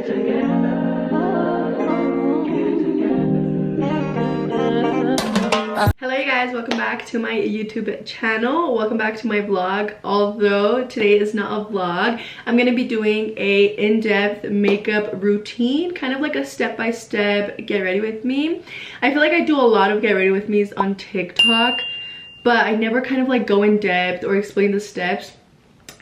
Get together. Hello you guys, welcome back to my YouTube channel. Welcome back to my vlog. Although today is not a vlog, I'm gonna be doing a in-depth makeup routine, kind of like a step-by-step get ready with me. I feel like I do a lot of get ready with me's on TikTok, but I never kind of like go in depth or explain the steps,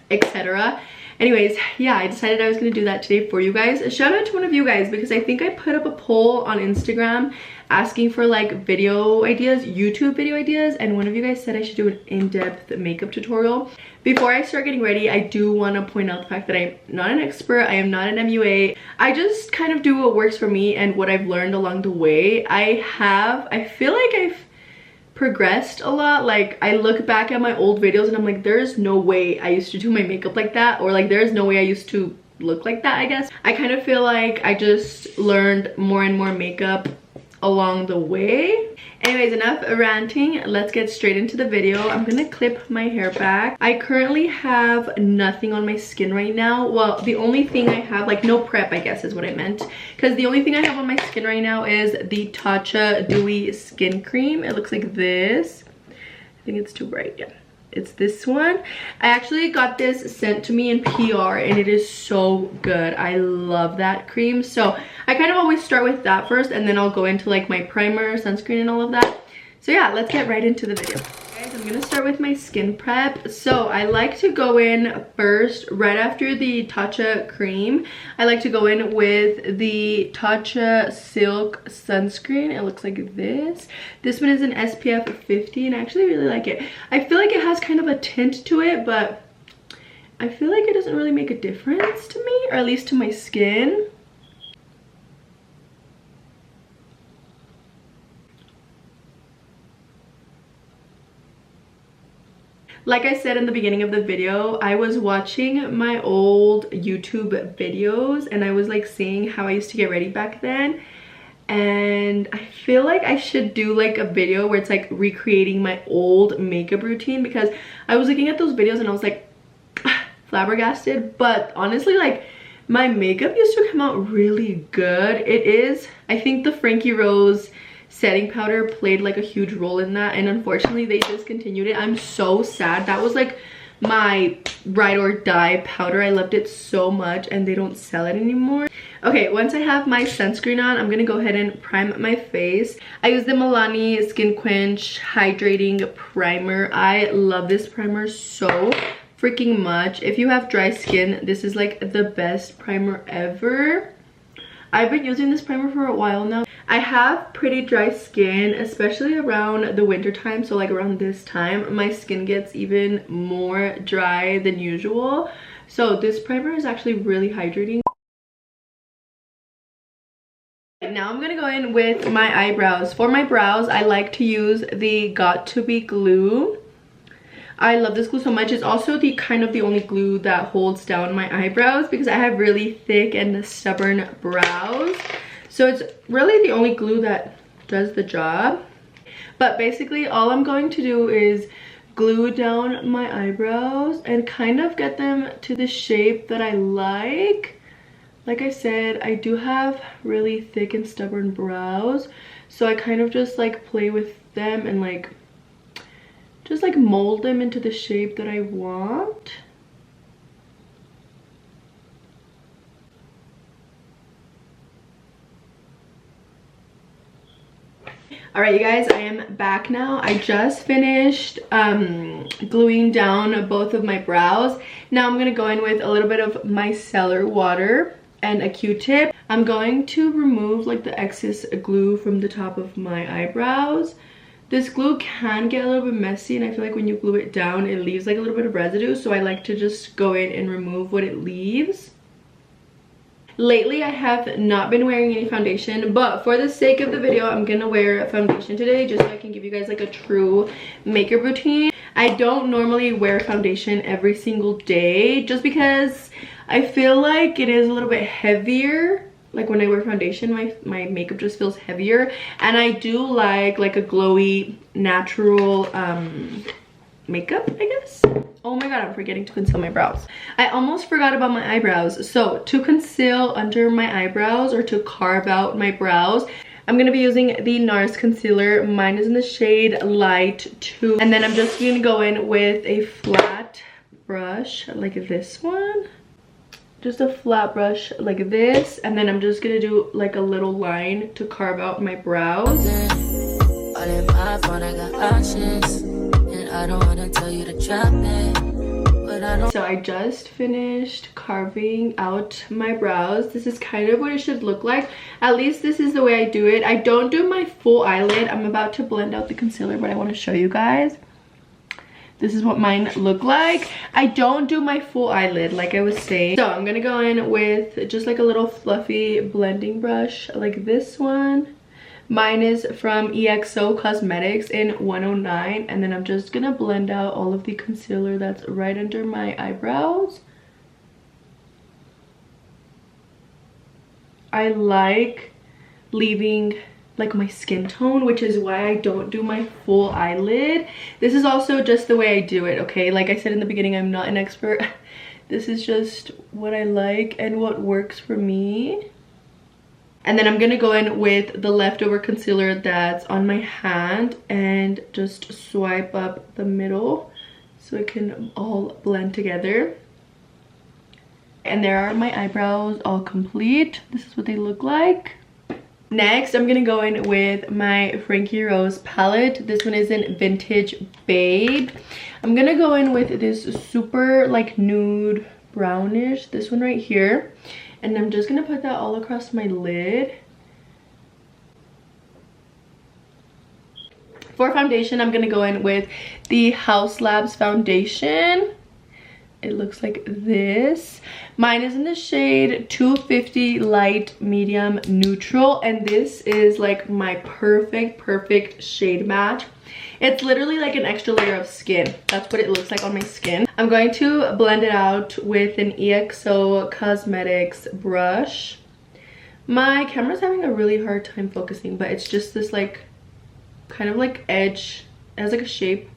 etc. Anyways, yeah, I decided I was gonna do that today for you guys. A shout out to one of you guys because I think I put up a poll on Instagram asking for like video ideas, YouTube video ideas, and one of you guys said I should do an in-depth makeup tutorial. Before I start getting ready, I do want to point out the fact that I'm not an expert. I am not an MUA. I just kind of do what works for me and what I've learned along the way. I feel like I've progressed a lot. Like, I look back at my old videos and I'm like, there's no way I used to do my makeup like that, or like there's no way I used to look like that. I guess I kind of feel like I just learned more and more makeup along the way. Anyways, enough ranting, let's get straight into the video. I'm gonna clip my hair back. I currently have nothing on my skin right now. Well, the only thing I have, like no prep I guess is what I meant, because the only thing I have on my skin right now is the Tatcha Dewy Skin Cream. It looks like this. I think it's too bright. Yeah, it's this one. I actually got this sent to me in PR and it is so good. I love that cream. So I kind of always start with that first and then I'll go into like my primer, sunscreen, and all of that. So yeah, let's get right into the video. Guys, I'm gonna start with my skin prep. So I like to go in first, right after the Tatcha cream. I like to go in with the Tatcha Silk Sunscreen. It looks like this. This one is an SPF 50 and I actually really like it. I feel like it has kind of a tint to it, but I feel like it doesn't really make a difference to me, or at least to my skin. Like I said in the beginning of the video, I was watching my old YouTube videos and I was like seeing how I used to get ready back then. And I feel like I should do like a video where it's like recreating my old makeup routine, because I was looking at those videos and I was like flabbergasted. But honestly, like my makeup used to come out really good. It is, I think the Frankie Rose setting powder played like a huge role in that, and unfortunately they discontinued it. I'm so sad. That was like my ride or die powder. I loved it so much and they don't sell it anymore. Okay, once I have my sunscreen on, I'm gonna go ahead and prime my face. I use the Milani Skin Quench Hydrating Primer. I love this primer so freaking much. If you have dry skin, this is like the best primer ever. I've been using this primer for a while now. I have pretty dry skin, especially around the winter time. So like around this time, my skin gets even more dry than usual. So this primer is actually really hydrating. Now I'm gonna go in with my eyebrows. For my brows, I like to use the Got To Be glue. I love this glue so much. It's also the kind of the only glue that holds down my eyebrows because I have really thick and stubborn brows. So it's really the only glue that does the job. But basically all I'm going to do is glue down my eyebrows and kind of get them to the shape that I like. Like I said, I do have really thick and stubborn brows. So I kind of just like play with them and like just like mold them into the shape that I want. All right, you guys, I am back now. I just finished gluing down both of my brows. Now I'm gonna go in with a little bit of micellar water and a Q-tip. I'm going to remove like the excess glue from the top of my eyebrows. This glue can get a little bit messy and I feel like when you glue it down, it leaves like a little bit of residue. So I like to just go in and remove what it leaves. Lately, I have not been wearing any foundation, but for the sake of the video, I'm gonna wear a foundation today just so I can give you guys like a true makeup routine. I don't normally wear foundation every single day just because I feel like it is a little bit heavier. Like when I wear foundation, my makeup just feels heavier, and I do like a glowy natural makeup, I guess. Oh my my god, I'm forgetting to conceal my brows. I almost forgot about my eyebrows. So to conceal under my eyebrows or to carve out my brows, I'm gonna be using the NARS concealer. Mine is in the shade Light 2. And then I'm just gonna go in with a flat brush like this one. Just a flat brush like this. And then I'm just gonna do like a little line to carve out my brows. All in my phone, I got options, and I don't wanna tell you to drop it, but I don't. So I just finished carving out my brows. This is kind of what it should look like. At least this is the way I do it. I don't do my full eyelid. I'm about to blend out the concealer, but I want to show you guys. This is what mine look like. I don't do my full eyelid like I was saying. So I'm gonna go in with just like a little fluffy blending brush like this one. Mine is from EXO Cosmetics in 109, and then I'm just gonna blend out all of the concealer that's right under my eyebrows. I like leaving like my skin tone, which is why I don't do my full eyelid. This is also just the way I do it, okay? Like I said in the beginning, I'm not an expert. This is just what I like and what works for me. And then I'm gonna go in with the leftover concealer that's on my hand and just swipe up the middle so it can all blend together. And there are my eyebrows all complete. This is what they look like. Next, I'm gonna go in with my Frankie Rose palette. This one is in Vintage Babe. I'm gonna go in with this super like nude brownish, this one right here. And I'm just gonna put that all across my lid. For foundation, I'm gonna go in with the House Labs foundation. It looks like this. Mine is in the shade 250 Light Medium Neutral, and this is like my perfect shade match. It's literally like an extra layer of skin. That's what it looks like on my skin. I'm going to blend it out with an EXO Cosmetics brush. My camera's having a really hard time focusing, but it's just this like kind of like edge. It has like a shape,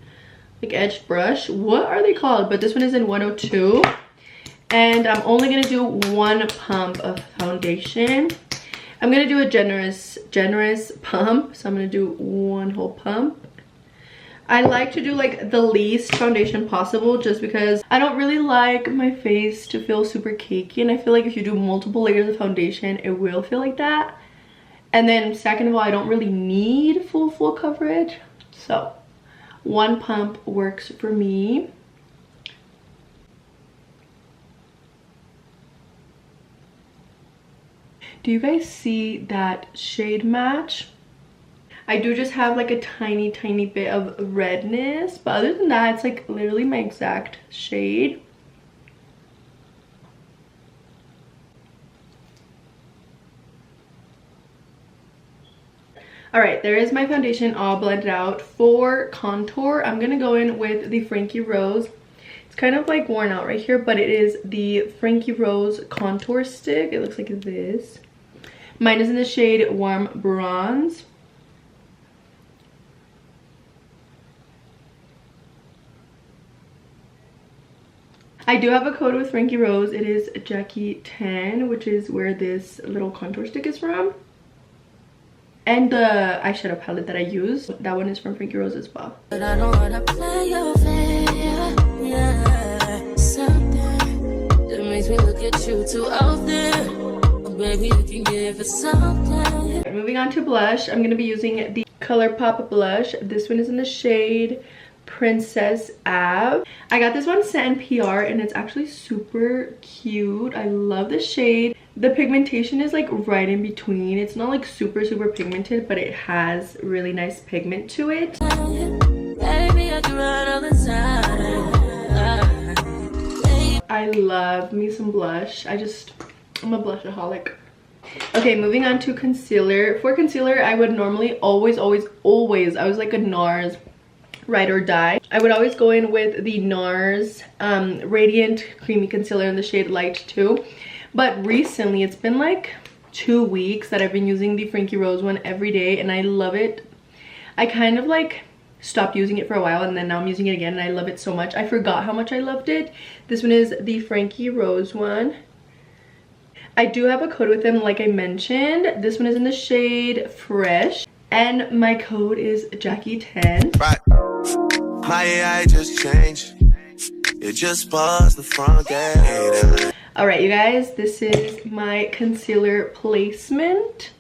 like edged brush. What are they called? But this one is in 102. And I'm only gonna do one pump of foundation. I'm gonna do a generous pump. So I'm gonna do one whole pump. I like to do like the least foundation possible just because I don't really like my face to feel super cakey, and I feel like if you do multiple layers of foundation it will feel like that. And then second of all, I don't really need full coverage, so one pump works for me. Do you guys see that shade match? I do just have like a tiny bit of redness, but other than that, it's like literally my exact shade. All right, there is my foundation all blended out. For contour, I'm gonna go in with the Frankie Rose. It's kind of like worn out right here, but it is the Frankie Rose contour stick. It looks like this. Mine is in the shade Warm Bronze. I do have a code with Frankie Rose. It is Jackie 10, which is where this little contour stick is from. And the eyeshadow palette that I use, that one is from Frankie Rose as well. But I don't wanna play your fair, yeah. Something that makes me look at you too out there. Baby, you can give it something. Moving on to blush, I'm gonna be using the ColourPop blush. This one is in the shade Princess Ave. I got this one sent in PR and it's actually super cute. I love the shade. The pigmentation is like right in between. It's not like super pigmented, but it has really nice pigment to it. Baby, I love me some blush. I'm a blushaholic. Okay, moving on to concealer. For concealer, I would normally always, I was like a NARS ride or die. I would always go in with the NARS Radiant Creamy Concealer in the shade Light 2. But recently, it's been like 2 weeks that I've been using the Frankie Rose one every day, and I love it. I kind of like stopped using it for a while, and then now I'm using it again and I love it so much. I forgot how much I loved it. This one is the Frankie Rose one. I do have a code with them, like I mentioned. This one is in the shade Fresh, and my code is Jackie10. Right. My AI just changed. It just buzzed the front gate. All right, you guys, this is my concealer placement.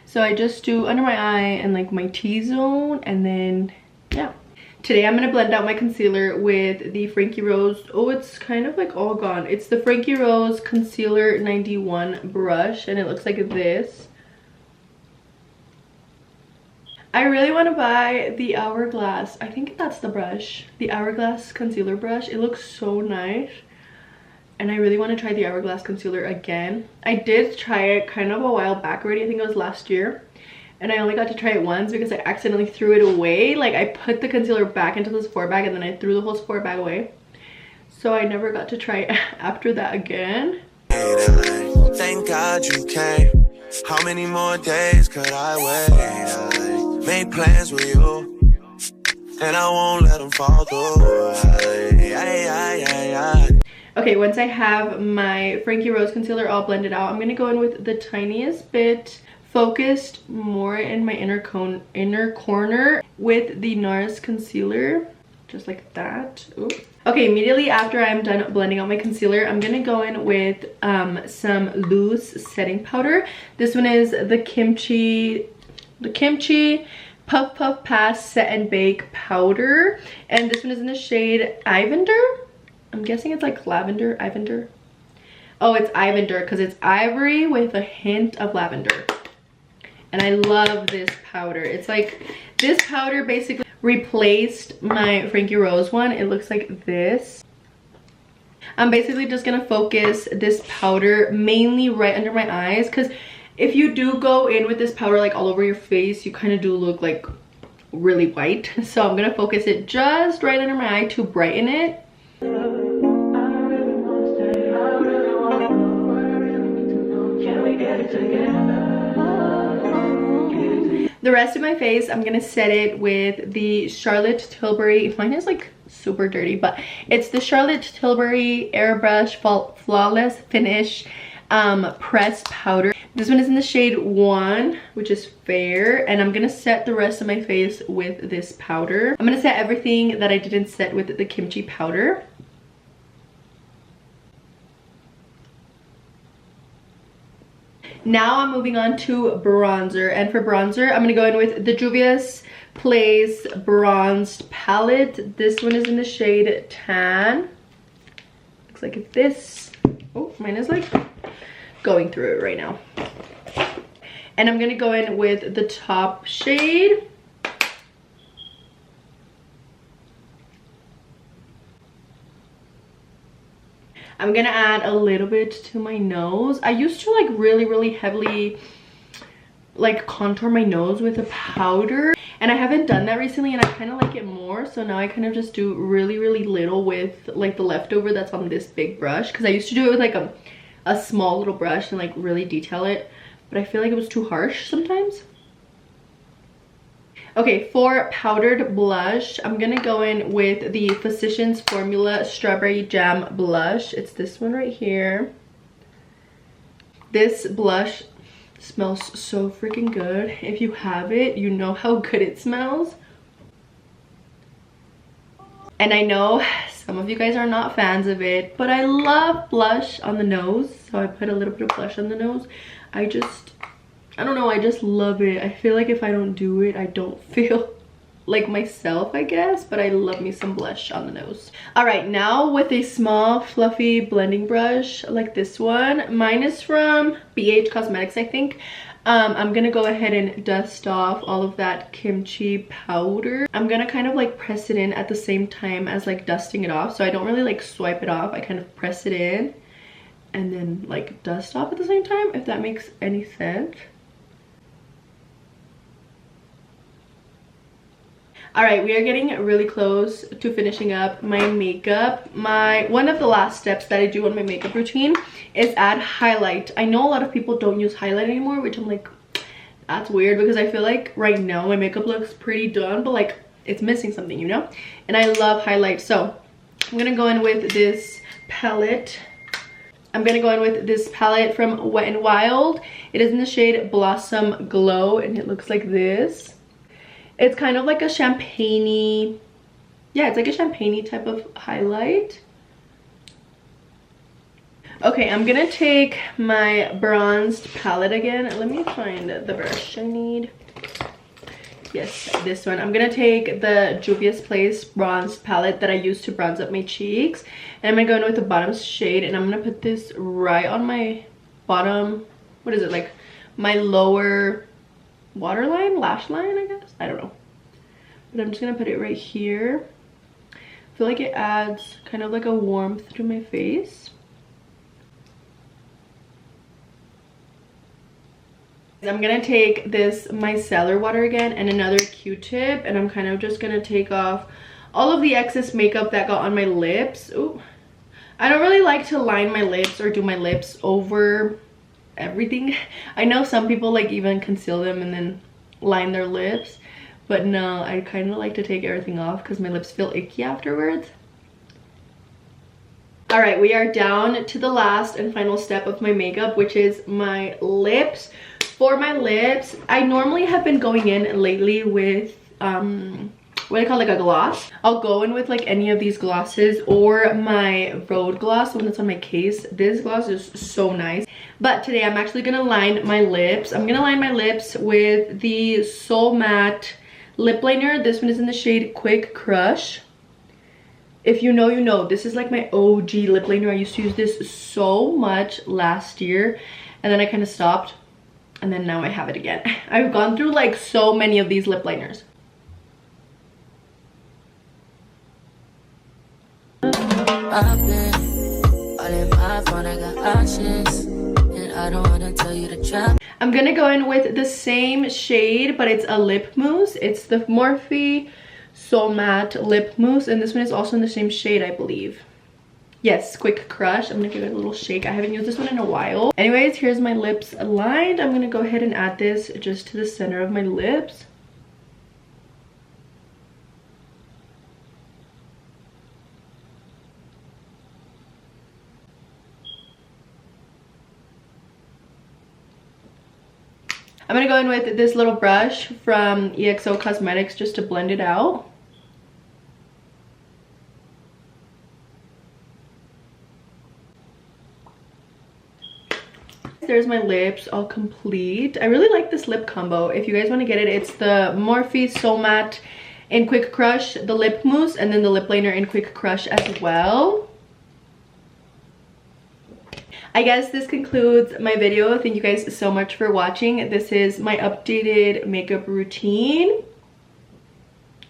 So I just do under my eye and like my T-zone, and then yeah. Today I'm gonna blend out my concealer with the Frankie Rose. Oh, it's kind of like all gone. It's the Frankie Rose Concealer 91 brush, and it looks like this. I really want to buy the Hourglass. I think that's the brush. The Hourglass concealer brush. It looks so nice. And I really want to try the Hourglass concealer again. I did try it kind of a while back already. I think it was last year. And I only got to try it once because I accidentally threw it away. Like, I put the concealer back into the Sephora bag and then I threw the whole Sephora bag away. So I never got to try it after that again. Thank God you came. How many more days could I wait? Made plans with you, and I won't let them fall through. Okay, once I have my Frankie Rose concealer all blended out, I'm going to go in with the tiniest bit, focused more in my inner corner with the NARS concealer, just like that. Ooh. Okay, immediately after I'm done blending out my concealer, I'm gonna go in with some loose setting powder. This one is the Kimchi Puff Puff Pass Set and Bake powder, and this one is in the shade Ivender. I'm guessing it's like lavender, Ivender. Oh, it's Ivender because it's ivory with a hint of lavender. And I love this powder. It's like, this powder basically replaced my Frankie Rose one. It looks like this. I'm basically just gonna focus this powder mainly right under my eyes, because if you do go in with this powder like all over your face, you kind of do look like really white. So I'm gonna focus it just right under my eye to brighten it. The rest of my face, I'm gonna set it with the Charlotte Tilbury. Mine is like super dirty, but it's the Charlotte Tilbury Airbrush Flawless Finish pressed powder. This one is in the shade 1, which is fair, and I'm gonna set the rest of my face with this powder. I'm gonna set everything that I didn't set with the kimchi powder. Now I'm moving on to bronzer, and for bronzer I'm gonna go in with the Juvia's Place Bronzed Palette. This one is in the shade Tan. Looks like this. Oh, mine is like going through it right now. And I'm gonna go in with the top shade. I'm gonna add a little bit to my nose. I used to like really heavily like contour my nose with a powder, and I haven't done that recently, and I kind of like it more. So now I kind of just do really little with like the leftover that's on this big brush, because I used to do it with like a small little brush and like really detail it, but I feel like it was too harsh sometimes. Okay, for powdered blush, I'm gonna go in with the Physicians Formula Strawberry Jam Blush. It's this one right here. This blush smells so freaking good. If you have it, you know how good it smells. And I know some of you guys are not fans of it, but I love blush on the nose, so I put a little bit of blush on the nose. I don't know, I just love it. I feel like if I don't do it, I don't feel like myself, I guess, but I love me some blush on the nose. All right, now with a small fluffy blending brush like this one, mine is from BH Cosmetics, I think. I'm gonna go ahead and dust off all of that kimchi powder. I'm gonna kind of like press it in at the same time as like dusting it off, so I don't really like swipe it off. I kind of press it in and then like dust off at the same time, if that makes any sense. All right, we are getting really close to finishing up my makeup. One of the last steps that I do on my makeup routine is add highlight. I know a lot of people don't use highlight anymore, which I'm like, that's weird, because I feel like right now my makeup looks pretty done, but like it's missing something, you know? And I love highlight, so I'm gonna go in with this palette. I'm gonna go in with this palette from Wet n Wild. It is in the shade Blossom Glow, and it looks like this. It's kind of like a champagne-y, yeah, it's like a champagne-y type of highlight. Okay, I'm gonna take my bronzed palette again. Let me find the brush I need. Yes, this one. I'm gonna take the Juvia's Place bronzed palette that I used to bronze up my cheeks, and I'm gonna go in with the bottom shade, and I'm gonna put this right on my bottom, what is it, like my lower waterline, lash line, I guess, I don't know, but I'm just gonna put it right here. I feel like it adds kind of like a warmth to my face. I'm gonna take this micellar water again and another Q-tip, and I'm kind of just gonna take off all of the excess makeup that got on my lips. Ooh, I don't really like to line my lips or do my lips over everything. I know some people like even conceal them and then line their lips, but no, I kind of like to take everything off because my lips feel icky afterwards. All right, we are down to the last and final step of my makeup, which is my lips. For my lips, I normally have been going in lately with what I call like a gloss. I'll go in with like any of these glosses or my Road gloss, the one that's on my case. This gloss is so nice. But today I'm actually gonna line my lips. I'm gonna line my lips with the Soul Matte lip liner. This one is in the shade Quick Crush. If you know, you know. This is like my OG lip liner. I used to use this so much last year, and then I kind of stopped. And then now I have it again. I've gone through like so many of these lip liners. I've been all in my phone, I got options, and I don't wanna tell you to try. I'm gonna go in with the same shade, but it's a lip mousse. It's the Morphe Soul Matte lip mousse, and this one is also in the same shade, I believe. Yes, Quick Crush. I'm gonna give it a little shake. I haven't used this one in a while. Anyways, here's my lips lined. I'm gonna go ahead and add this just to the center of my lips. I'm gonna go in with this little brush from EXO Cosmetics just to blend it out. There's my lips all complete. I really like this lip combo. If you guys want to get it, it's the Morphe Soul Matte in Quick Crush, the lip mousse, and then the lip liner in Quick Crush as well. I guess this concludes my video. Thank you guys so much for watching. This is my updated makeup routine,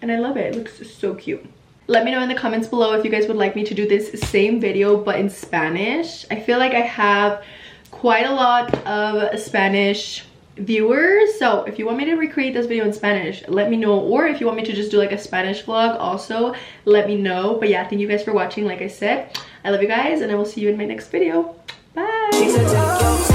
and I love it. It looks so cute. Let me know in the comments below if you guys would like me to do this same video but in Spanish. I feel like I have quite a lot of Spanish viewers, so if you want me to recreate this video in Spanish, let me know, or if you want me to just do like a Spanish vlog also, let me know. But yeah, thank you guys for watching. Like I said, I love you guys, and I will see you in my next video. Bye.